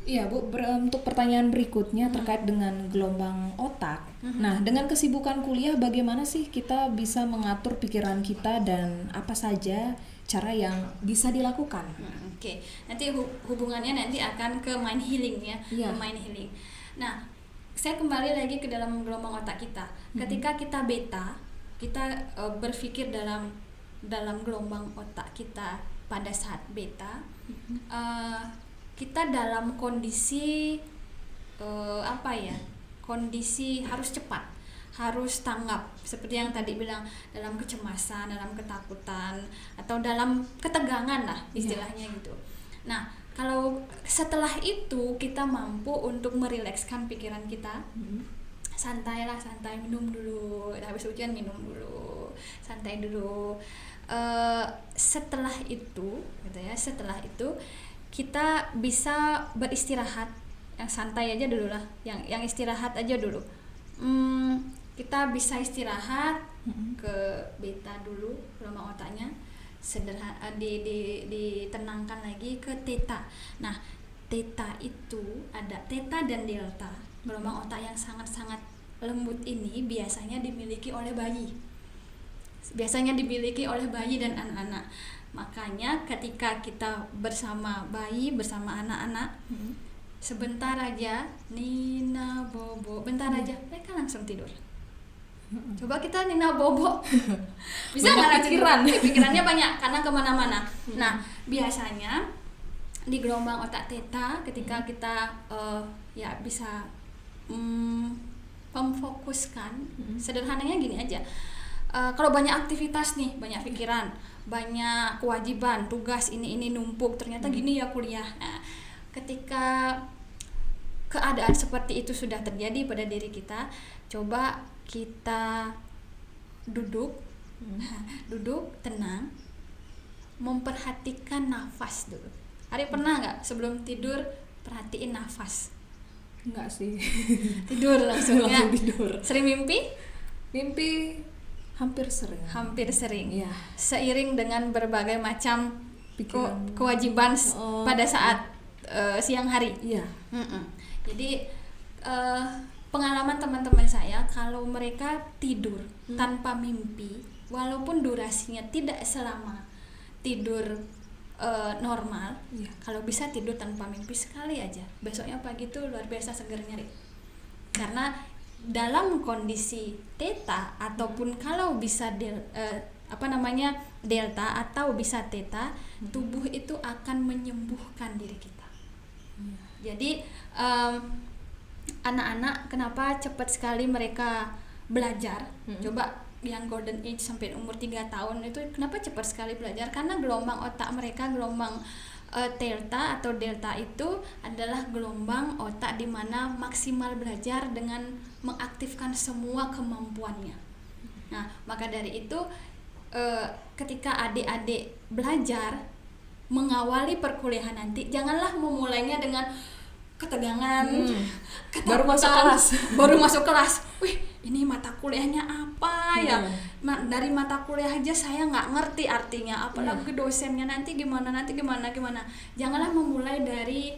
Iya Bu, untuk pertanyaan berikutnya terkait dengan gelombang otak. Nah, dengan kesibukan kuliah bagaimana sih kita bisa mengatur pikiran kita dan apa saja cara yang bisa dilakukan? Oke. Nanti hubungannya nanti akan ke mind healing ya, Iya. ke mind healing. Nah, saya kembali lagi ke dalam gelombang otak kita. Ketika kita beta, kita berpikir dalam gelombang otak kita pada saat beta, kita dalam kondisi apa ya? Kondisi harus cepat, harus tanggap, seperti yang tadi bilang, dalam kecemasan, dalam ketakutan, atau dalam ketegangan lah istilahnya gitu. Nah, kalau setelah itu kita mampu untuk merilekskan pikiran kita, santailah, santai, minum dulu, habis ujian minum dulu, santai dulu. Setelah itu gitu ya, setelah itu kita bisa beristirahat, yang santai aja dulu lah, yang istirahat aja dulu. Kita bisa istirahat ke beta dulu, gelombang otaknya sederhana, ditenangkan lagi ke theta. Nah, theta itu ada theta dan delta. Gelombang otak yang sangat-sangat lembut ini biasanya dimiliki oleh bayi. Biasanya dimiliki oleh bayi dan anak-anak. Makanya ketika kita bersama bayi, bersama anak-anak, sebentar aja Nina Bobo, bentar aja mereka langsung tidur. Coba kita Nina Bobo, bisa nggak pikirannya banyak karena kemana-mana. Nah, biasanya di gelombang otak theta ketika kita ya bisa memfokuskan, sederhananya gini aja. Kalau banyak aktivitas nih, banyak pikiran, banyak kewajiban, tugas ini numpuk, ternyata gini ya kuliah. Nah, ketika keadaan seperti itu sudah terjadi pada diri kita, coba kita duduk tenang, memperhatikan nafas dulu. Hari pernah nggak sebelum tidur perhatiin nafas? Enggak sih. Tidur langsung tidur. Sering mimpi? Mimpi hampir sering. Ya. Seiring dengan berbagai macam Pikiran. kewajiban pada saat siang hari. Iya. Jadi pengalaman teman-teman saya, kalau mereka tidur tanpa mimpi, walaupun durasinya tidak selama tidur normal, kalau bisa tidur tanpa mimpi sekali aja, besoknya pagi itu luar biasa segernya, karena dalam kondisi theta ataupun kalau bisa delta atau bisa theta, tubuh itu akan menyembuhkan diri kita. Jadi anak-anak kenapa cepat sekali mereka belajar? Coba yang golden age sampai umur 3 tahun itu kenapa cepat sekali belajar? Karena gelombang otak mereka, gelombang theta atau delta itu adalah gelombang otak di mana maksimal belajar dengan mengaktifkan semua kemampuannya. Nah, maka dari itu ketika adik-adik belajar mengawali perkuliahan nanti, janganlah memulainya dengan ketegangan, baru masuk kelas. Wih, ini mata kuliahnya apa ya? Dari mata kuliah aja saya nggak ngerti artinya, apalagi dosennya nanti gimana. Janganlah memulai dari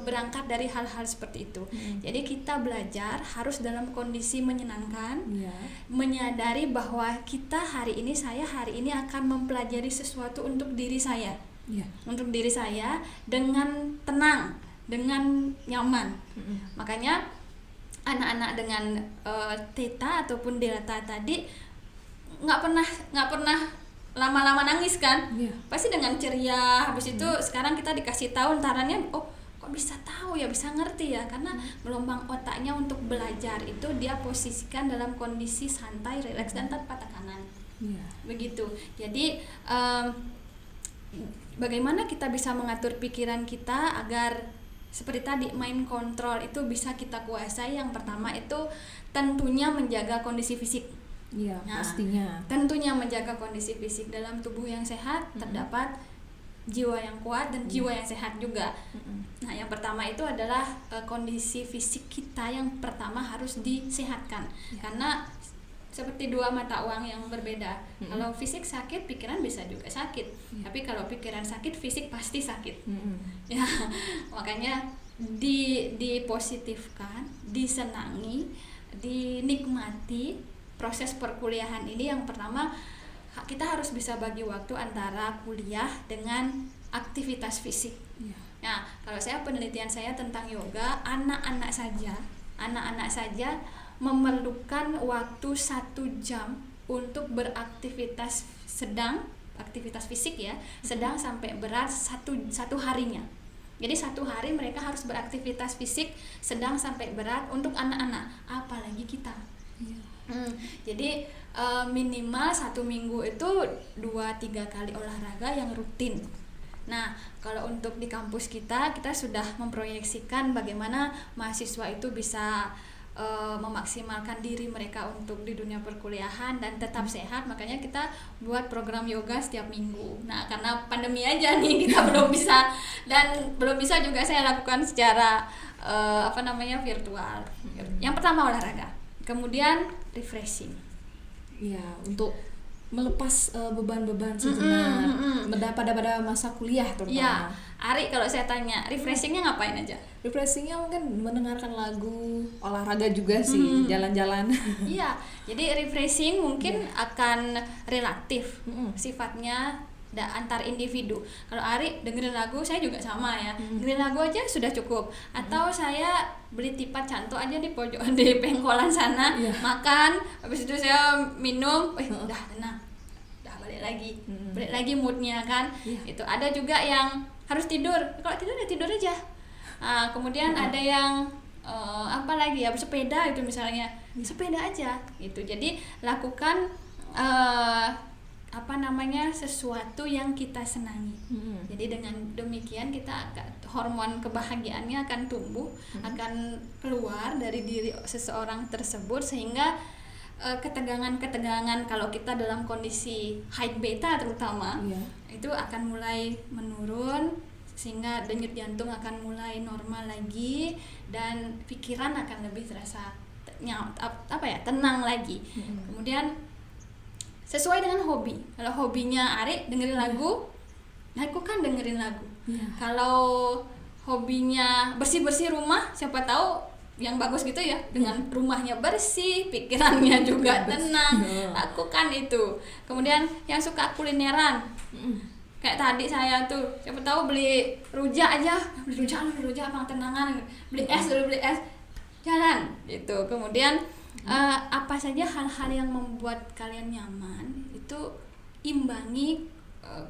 berangkat dari hal-hal seperti itu. Jadi kita belajar harus dalam kondisi menyenangkan, menyadari bahwa saya hari ini akan mempelajari sesuatu untuk diri saya, untuk diri saya dengan tenang, dengan nyaman. Makanya anak-anak dengan theta ataupun delta tadi nggak pernah lama-lama nangis kan? Pasti dengan ceria. Habis itu sekarang kita dikasih tahu ntarannya, oh kok bisa tahu ya, bisa ngerti ya, karena gelombang otaknya untuk belajar itu dia posisikan dalam kondisi santai, rileks dan tanpa tekanan. Begitu. Jadi bagaimana kita bisa mengatur pikiran kita agar seperti tadi mind control itu bisa kita kuasai? Yang pertama itu tentunya menjaga kondisi fisik. Pastinya. Tentunya menjaga kondisi fisik. Dalam tubuh yang sehat terdapat jiwa yang kuat dan jiwa yang sehat juga. Nah, yang pertama itu adalah kondisi fisik kita yang pertama harus disehatkan. Karena seperti dua mata uang yang berbeda. Kalau fisik sakit, pikiran bisa juga sakit. Tapi kalau pikiran sakit, fisik pasti sakit. Ya, makanya dipositifkan, disenangi, dinikmati proses perkuliahan ini. Yang pertama, kita harus bisa bagi waktu antara kuliah dengan aktivitas fisik. Nah, kalau penelitian saya tentang yoga, anak-anak saja memerlukan waktu 1 jam untuk beraktivitas aktivitas fisik ya, sedang sampai berat satu harinya. Jadi 1 hari mereka harus beraktivitas fisik sedang sampai berat untuk anak-anak, apalagi kita. Jadi minimal 1 minggu itu 2-3 kali olahraga yang rutin. Nah, kalau untuk di kampus kita sudah memproyeksikan bagaimana mahasiswa itu bisa memaksimalkan diri mereka untuk di dunia perkuliahan dan tetap sehat. Makanya kita buat program yoga setiap minggu. Nah, karena pandemi aja nih kita belum bisa, dan belum bisa juga saya lakukan secara virtual. Yang pertama olahraga, kemudian refreshing. Ya, untuk melepas beban-beban sejenak pada masa kuliah terutama. Ya, Ari, kalau saya tanya, refreshingnya ngapain aja? Refreshingnya mungkin mendengarkan lagu, olahraga juga sih, jalan-jalan. Iya, jadi refreshing mungkin akan relatif sifatnya antar individu. Kalau Ari dengerin lagu, saya juga sama ya. Dengerin lagu aja sudah cukup. Atau saya beli tipat canto aja di pojokan di pengkolan sana, makan, habis itu saya minum, udah tenang. Udah balik lagi moodnya kan. Itu ada juga yang harus tidur. Kalau tidur ya tidur aja. Nah, kemudian ada yang bersepeda itu misalnya, sepeda aja gitu. Jadi lakukan sesuatu yang kita senangi. Jadi dengan demikian kita hormon kebahagiaannya akan tumbuh, akan keluar dari diri seseorang tersebut, sehingga ketegangan kalau kita dalam kondisi high beta terutama itu akan mulai menurun, sehingga denyut jantung akan mulai normal lagi dan pikiran akan lebih terasa tenang lagi. Kemudian sesuai dengan hobi. Kalau hobinya Ari dengerin lagu, nah aku kan dengerin lagu. Kalau hobinya bersih-bersih rumah, siapa tahu yang bagus gitu ya, dengan rumahnya bersih, pikirannya juga tenang. Lakukan itu. Kemudian yang suka kulineran, kayak tadi saya tuh, siapa tahu beli rujak aja, beli rujak tenangan, beli es, jalan gitu. Kemudian apa saja hal-hal yang membuat kalian nyaman, itu imbangi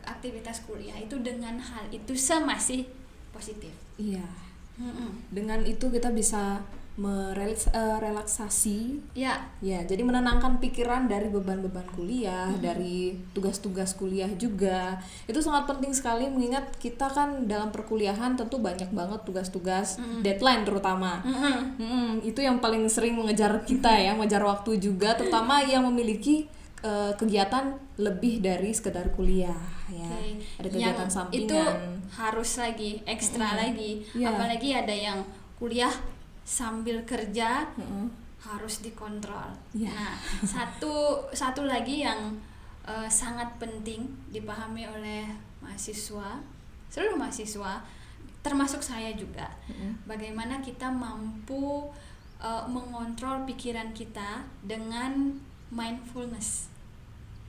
aktivitas kuliah itu dengan hal itu semasih positif. Iya. Dengan itu kita bisa relaksasi. Ya, jadi menenangkan pikiran dari beban-beban kuliah, dari tugas-tugas kuliah juga. Itu sangat penting sekali, mengingat kita kan dalam perkuliahan tentu banyak banget tugas-tugas, deadline terutama. Itu yang paling sering mengejar kita ya, mengejar waktu juga, terutama yang memiliki kegiatan lebih dari sekedar kuliah ya. Ada kegiatan yang sampingan. Itu harus lagi ekstra lagi. Apalagi ada yang kuliah sambil kerja, harus dikontrol. Nah, satu lagi yang sangat penting dipahami oleh seluruh mahasiswa, termasuk saya juga, bagaimana kita mampu mengontrol pikiran kita dengan mindfulness,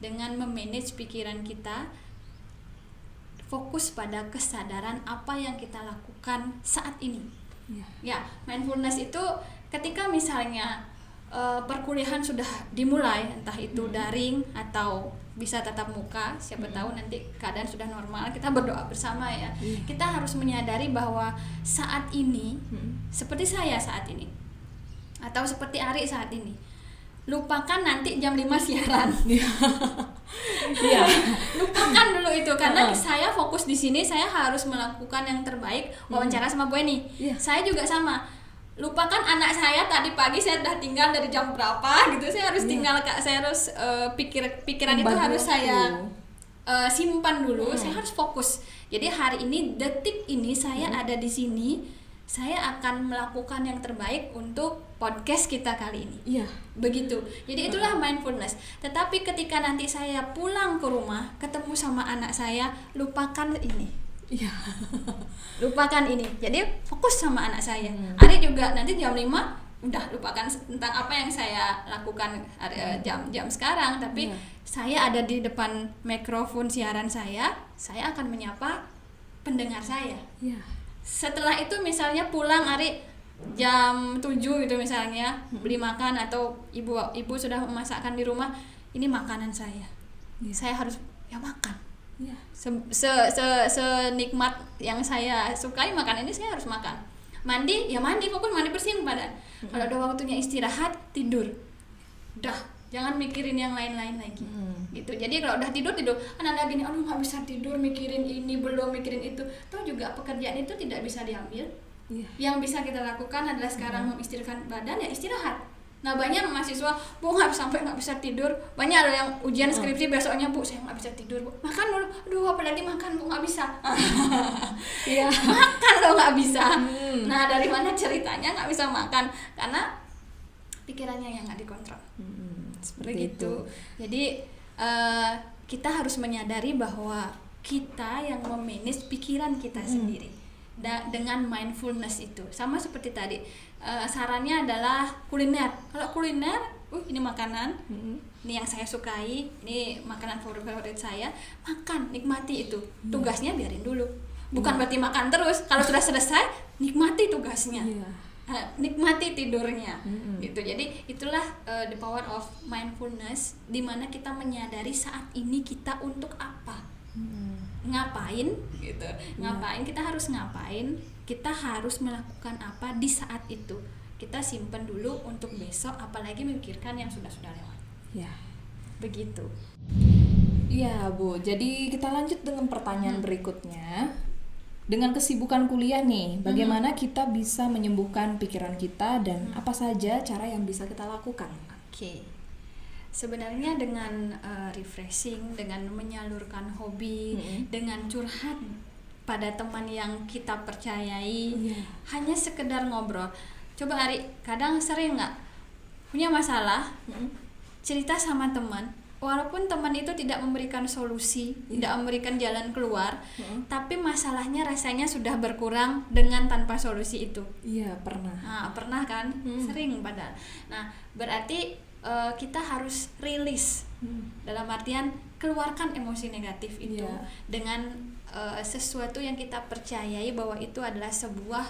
dengan memanage pikiran kita, fokus pada kesadaran apa yang kita lakukan saat ini. Ya, mindfulness itu ketika misalnya perkuliahan sudah dimulai, entah itu daring atau bisa tatap muka, siapa tahu nanti keadaan sudah normal, kita berdoa bersama ya. Kita harus menyadari bahwa saat ini, seperti saya saat ini, atau seperti Ari saat ini, lupakan nanti jam 5 siaran. Lupakan dulu itu, karena saya fokus di sini, saya harus melakukan yang terbaik, wawancara sama Bu Eni. Saya juga sama. Lupakan anak saya tadi pagi saya udah tinggal dari jam berapa gitu. Saya harus tinggal, saya harus pikiran itu harus saya simpan dulu. Saya harus fokus. Jadi hari ini, detik ini saya ada di sini, saya akan melakukan yang terbaik untuk podcast kita kali ini. Begitu. Jadi itulah mindfulness. Tetapi ketika nanti saya pulang ke rumah, ketemu sama anak saya, lupakan ini. Iya. Lupakan ini. Jadi fokus sama anak saya. Ari juga nanti jam 5 udah lupakan tentang apa yang saya lakukan jam sekarang, tapi saya ada di depan mikrofon siaran saya akan menyapa pendengar saya. Iya. Setelah itu misalnya pulang Ari jam 7 gitu misalnya, beli makan atau ibu sudah memasakkan di rumah, ini makanan saya. Saya harus ya makan. Senikmat yang saya sukai makan ini, saya harus makan. Mandi fokus mandi bersihin badan. Kalau udah waktunya istirahat, tidur. Udah, jangan mikirin yang lain-lain lagi. Gitu. Jadi kalau udah tidur anak gini, aduh nggak bisa tidur, mikirin ini belum, mikirin itu. Toh juga pekerjaan itu tidak bisa diambil. Yang bisa kita lakukan adalah sekarang mengistirahatkan badan, ya istirahat. Nah banyak mahasiswa, Bu sampai nggak bisa tidur. Banyak ada yang ujian skripsi besoknya, Bu saya nggak bisa tidur, Bu. Makan dulu, aduh apalagi makan, Bu nggak bisa. Makan loh nggak bisa. Nah dari mana ceritanya nggak bisa makan? Karena pikirannya yang nggak dikontrol. Seperti itu. Jadi kita harus menyadari bahwa kita yang memanage pikiran kita sendiri. Dengan mindfulness itu sama seperti tadi, sarannya adalah kuliner. Kalau kuliner, ini makanan, ini yang saya sukai, ini makanan favorit saya, makan, nikmati itu. Tugasnya biarin dulu, bukan berarti makan terus. Kalau sudah selesai, nikmati tugasnya, nikmati tidurnya, gitu. Jadi itulah the power of mindfulness, di mana kita menyadari saat ini kita untuk apa. Ngapain gitu, kita harus ngapain, kita harus melakukan apa di saat itu. Kita simpen dulu untuk besok, apalagi memikirkan yang sudah lewat. Begitu. Iya Bu, jadi kita lanjut dengan pertanyaan berikutnya. Dengan kesibukan kuliah nih, bagaimana kita bisa menyembuhkan pikiran kita dan apa saja cara yang bisa kita lakukan? Sebenarnya dengan refreshing, dengan menyalurkan hobi, dengan curhat pada teman yang kita percayai, hanya sekedar ngobrol. Coba Ari, kadang sering nggak punya masalah, cerita sama teman, walaupun teman itu tidak memberikan solusi, tidak memberikan jalan keluar, tapi masalahnya rasanya sudah berkurang dengan tanpa solusi itu. Pernah. Pernah kan? Sering padahal. Nah, berarti kita harus rilis, dalam artian keluarkan emosi negatif itu dengan sesuatu yang kita percayai bahwa itu adalah sebuah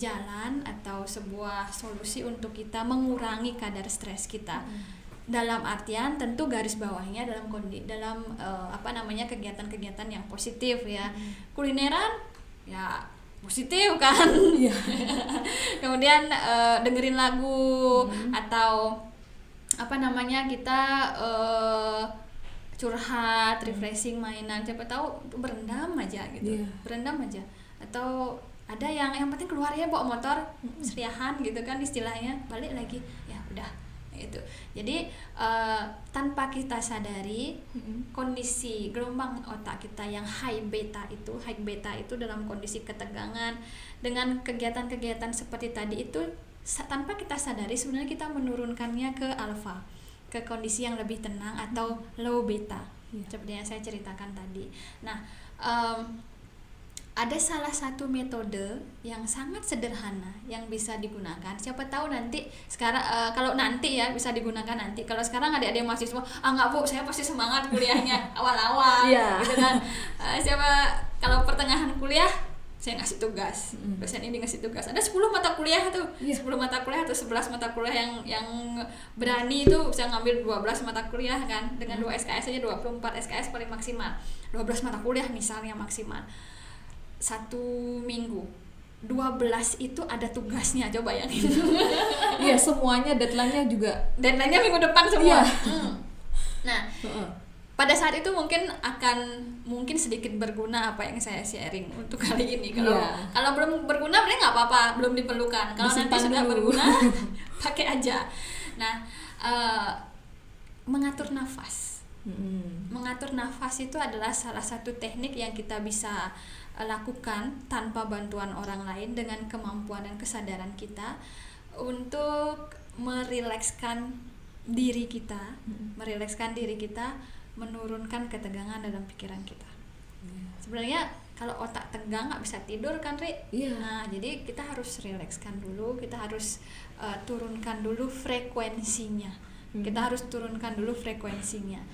jalan atau sebuah solusi untuk kita mengurangi kadar stres kita. Dalam artian tentu garis bawahnya dalam kegiatan-kegiatan yang positif ya. Kulineran ya positif kan. Kemudian dengerin lagu atau kita curhat, refreshing, mainan, siapa tahu berendam aja gitu. Berendam aja. Atau ada yang penting keluar ya, bawa motor seriahan gitu kan istilahnya, balik lagi ya udah gitu. Jadi tanpa kita sadari, kondisi gelombang otak kita yang high beta itu dalam kondisi ketegangan, dengan kegiatan-kegiatan seperti tadi itu tanpa kita sadari sebenarnya kita menurunkannya ke alpha, ke kondisi yang lebih tenang atau low beta, seperti yang saya ceritakan tadi. Nah, ada salah satu metode yang sangat sederhana yang bisa digunakan. Siapa tahu nanti sekarang kalau nanti ya bisa digunakan nanti. Kalau sekarang adik-adik mahasiswa, enggak Bu, saya pasti semangat kuliahnya awal-awal gitu kan. Kalau pertengahan kuliah saya ngasih tugas, dosen ini ngasih tugas, ada 10 mata kuliah tuh, 10 mata kuliah atau 11 mata kuliah yang berani itu bisa ngambil 12 mata kuliah kan, dengan 2 SKS aja 24 SKS paling maksimal, 12 mata kuliah misalnya maksimal, 1 minggu 12 itu ada tugasnya, coba bayangin. Semuanya deadline-nya minggu depan semua. Nah, pada saat itu mungkin sedikit berguna apa yang saya sharing untuk kali ini. Kalau belum berguna berarti nggak apa-apa, belum diperlukan. Kalau nanti sudah berguna, pakai aja. Nah, mengatur nafas. Mengatur nafas itu adalah salah satu teknik yang kita bisa lakukan tanpa bantuan orang lain, dengan kemampuan dan kesadaran kita untuk merilekskan diri kita, menurunkan ketegangan dalam pikiran kita. Sebenarnya kalau otak tegang nggak bisa tidur kan, Ri? Iya. Nah, jadi kita harus rilekskan dulu, kita harus turunkan dulu frekuensinya. Kita harus turunkan dulu frekuensinya.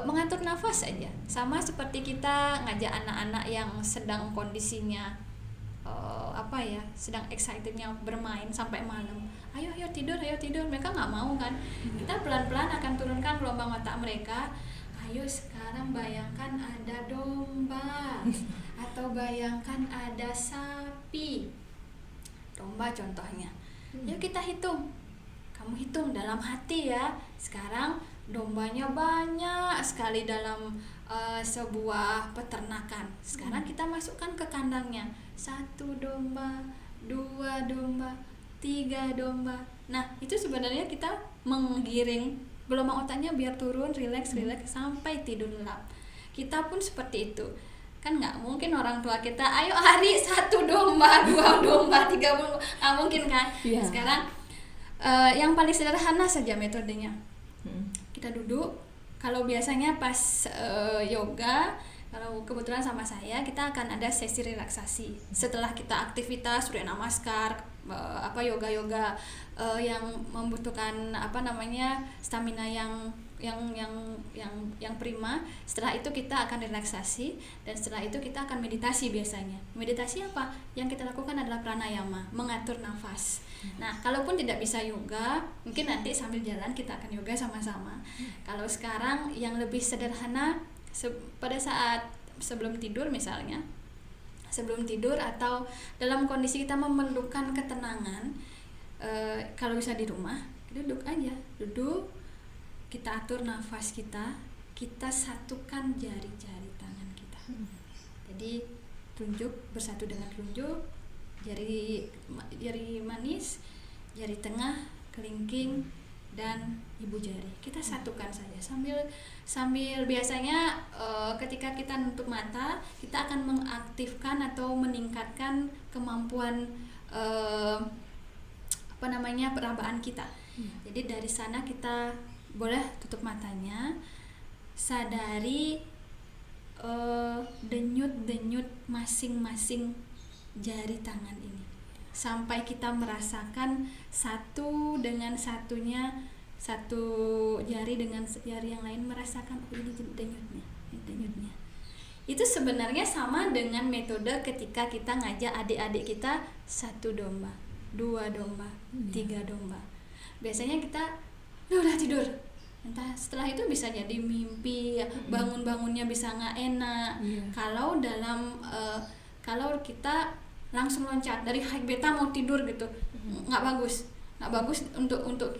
Mengatur nafas aja. Sama seperti kita ngajak anak-anak yang sedang kondisinya sedang excitednya bermain sampai malam. Ayo tidur, ayo tidur. Mereka nggak mau kan. Kita pelan-pelan akan turunkan gelombang otak mereka. Ayo sekarang bayangkan ada domba atau bayangkan ada sapi. Domba contohnya. Yuk kita hitung. Kamu hitung dalam hati ya. Sekarang dombanya banyak sekali dalam sebuah peternakan. Sekarang kita masukkan ke kandangnya. 1 domba, 2 domba, 3 domba. Nah, itu sebenarnya kita menggiring gelombang otaknya biar turun, rileks sampai tidur lelap. Kita pun seperti itu. Kan nggak mungkin orang tua kita, ayo hari 1 domba, 2 domba, 3 domba. Nggak mungkin kan? Yeah. Sekarang yang paling sederhana saja metodenya. Kita duduk. Kalau biasanya pas yoga, kalau kebetulan sama saya, kita akan ada sesi relaksasi. Setelah kita aktivitas Surya Namaskar, yoga yang membutuhkan stamina yang prima. Setelah itu kita akan relaksasi, dan setelah itu kita akan meditasi biasanya. Meditasi apa? Yang kita lakukan adalah pranayama, mengatur nafas. Nah, kalaupun tidak bisa yoga, mungkin nanti sambil jalan kita akan yoga sama-sama. Kalau sekarang yang lebih sederhana, pada saat sebelum tidur misalnya, sebelum tidur atau dalam kondisi kita memerlukan ketenangan, kalau bisa di rumah, duduk aja, kita atur nafas kita satukan jari-jari tangan kita. Jadi telunjuk bersatu dengan telunjuk, jari manis, jari tengah, kelingking, dan ibu jari. Kita satukan saja sambil biasanya ketika kita nutup mata, kita akan mengaktifkan atau meningkatkan kemampuan perabaan kita. Jadi dari sana kita boleh tutup matanya, sadari denyut-denyut masing-masing jari tangan ini sampai kita merasakan satu dengan satunya, satu jari dengan jari yang lain merasakan ini denyutnya. Itu sebenarnya sama dengan metode ketika kita ngajak adik-adik kita 1 domba, 2 domba, 3 domba. Biasanya kita udah tidur. Entah setelah itu bisa jadi mimpi, bangun-bangunnya bisa nggak enak. Kalau kita langsung loncat dari high beta mau tidur gitu, nggak bagus untuk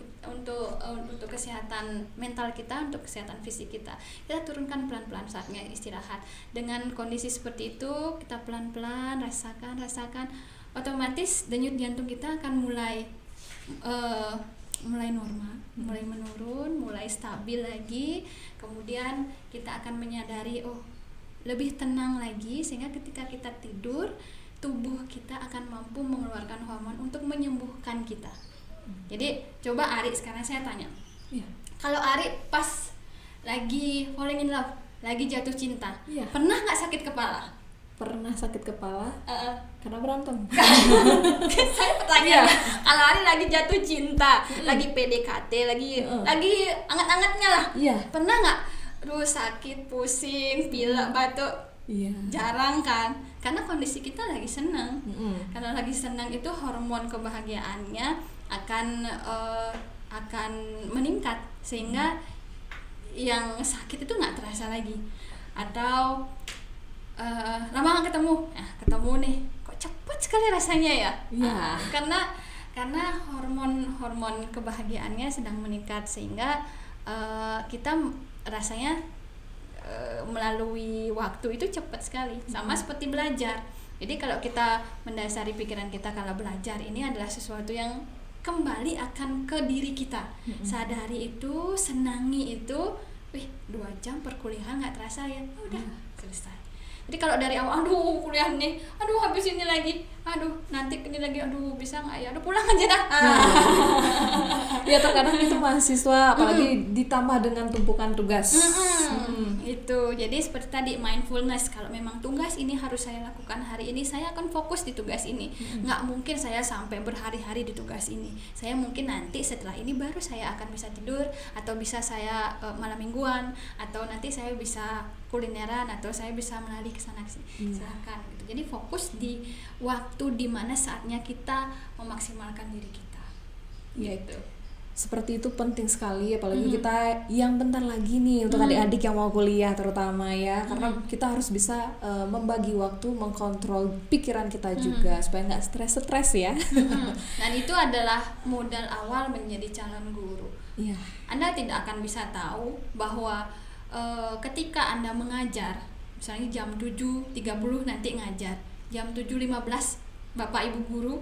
kesehatan mental kita, untuk kesehatan fisik kita. Kita turunkan pelan-pelan saatnya istirahat. Dengan kondisi seperti itu, kita pelan-pelan rasakan, otomatis denyut jantung kita akan mulai normal, mulai menurun, mulai stabil lagi. Kemudian kita akan menyadari lebih tenang lagi, sehingga ketika kita tidur, tubuh kita akan mampu mengeluarkan hormon untuk menyembuhkan kita. Jadi coba Ari, sekarang saya tanya, kalau Ari pas lagi falling in love, lagi jatuh cinta, pernah nggak sakit kepala? Pernah sakit kepala karena berantem. Saya bertanya, kalau Ari lagi jatuh cinta, lagi PDKT, lagi anget-angetnya lah, pernah nggak? Sakit, pusing, pilek, batuk? Jarang kan, karena kondisi kita lagi senang. Karena lagi senang itu hormon kebahagiaannya akan meningkat, sehingga yang sakit itu nggak terasa lagi. Atau lama nggak ketemu nih, kok cepat sekali rasanya ya? Karena hormon kebahagiaannya sedang meningkat, sehingga kita rasanya melalui waktu itu cepat sekali. Sama seperti belajar. Jadi kalau kita mendasari pikiran kita kalau belajar ini adalah sesuatu yang kembali akan ke diri kita. Sadari itu, senangi itu. 2 jam perkuliahan nggak terasa ya, udah selesai. Jadi kalau dari awal, kuliah nih, habis ini lagi, aduh nanti ini lagi, aduh bisa nggak ya, aduh pulang aja dah. Ya terkadang itu mahasiswa apalagi ditambah dengan tumpukan tugas. Itu jadi seperti tadi mindfulness, kalau memang tugas ini harus saya lakukan hari ini, saya akan fokus di tugas ini. Nggak mungkin saya sampai berhari-hari di tugas ini, saya mungkin nanti setelah ini baru saya akan bisa tidur, atau bisa saya malam mingguan, atau nanti saya bisa kulineran, atau saya bisa menalih ke sana sini. Silakan gitu. Jadi fokus di waktu di mana saatnya kita memaksimalkan diri kita. Gitu. Seperti itu penting sekali, apalagi kita yang bentar lagi nih untuk adik-adik yang mau kuliah terutama ya, karena kita harus bisa membagi waktu, mengkontrol pikiran kita juga supaya nggak stres ya. Dan itu adalah modal awal menjadi calon guru. Iya. Anda tidak akan bisa tahu bahwa ketika Anda mengajar, misalnya jam 7.30 nanti ngajar, jam 7.15 Bapak Ibu guru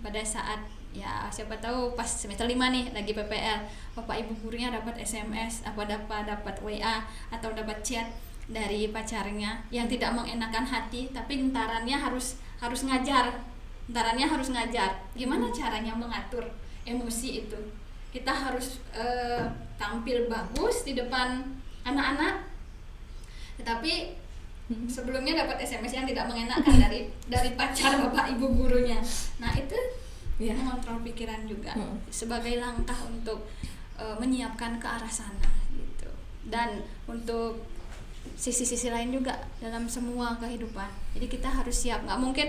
pada saat ya siapa tahu pas semester 5 nih lagi PPL, Bapak Ibu gurunya dapat SMS, dapat WA atau dapat chat dari pacarnya yang tidak mengenakan hati, tapi gentarannya harus ngajar. Gimana caranya mengatur emosi itu? Kita harus tampil bagus di depan anak-anak, tetapi sebelumnya dapat SMS yang tidak mengenakan dari pacar Bapak Ibu gurunya. Nah itu mengontrol pikiran juga sebagai langkah untuk menyiapkan ke arah sana gitu. Dan untuk sisi-sisi lain juga dalam semua kehidupan, jadi kita harus siap. Nggak mungkin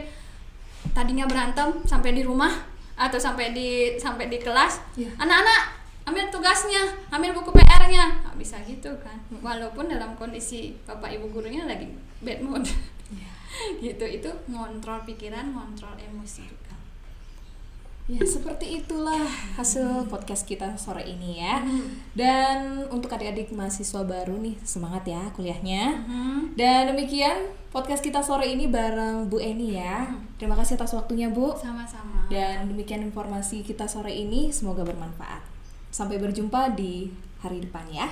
tadinya berantem sampai di rumah atau sampai di kelas, anak-anak ambil tugasnya, ambil buku PR-nya, nggak bisa gitu kan. Walaupun dalam kondisi Bapak Ibu gurunya lagi bad mood. Gitu, itu ngontrol pikiran, ngontrol emosi juga. Ya seperti itulah hasil podcast kita sore ini ya. Dan untuk adik-adik mahasiswa baru nih, semangat ya kuliahnya. Dan demikian podcast kita sore ini bareng Bu Eni ya. Terima kasih atas waktunya Bu. Sama-sama. Dan demikian informasi kita sore ini, semoga bermanfaat. Sampai berjumpa di hari depan ya.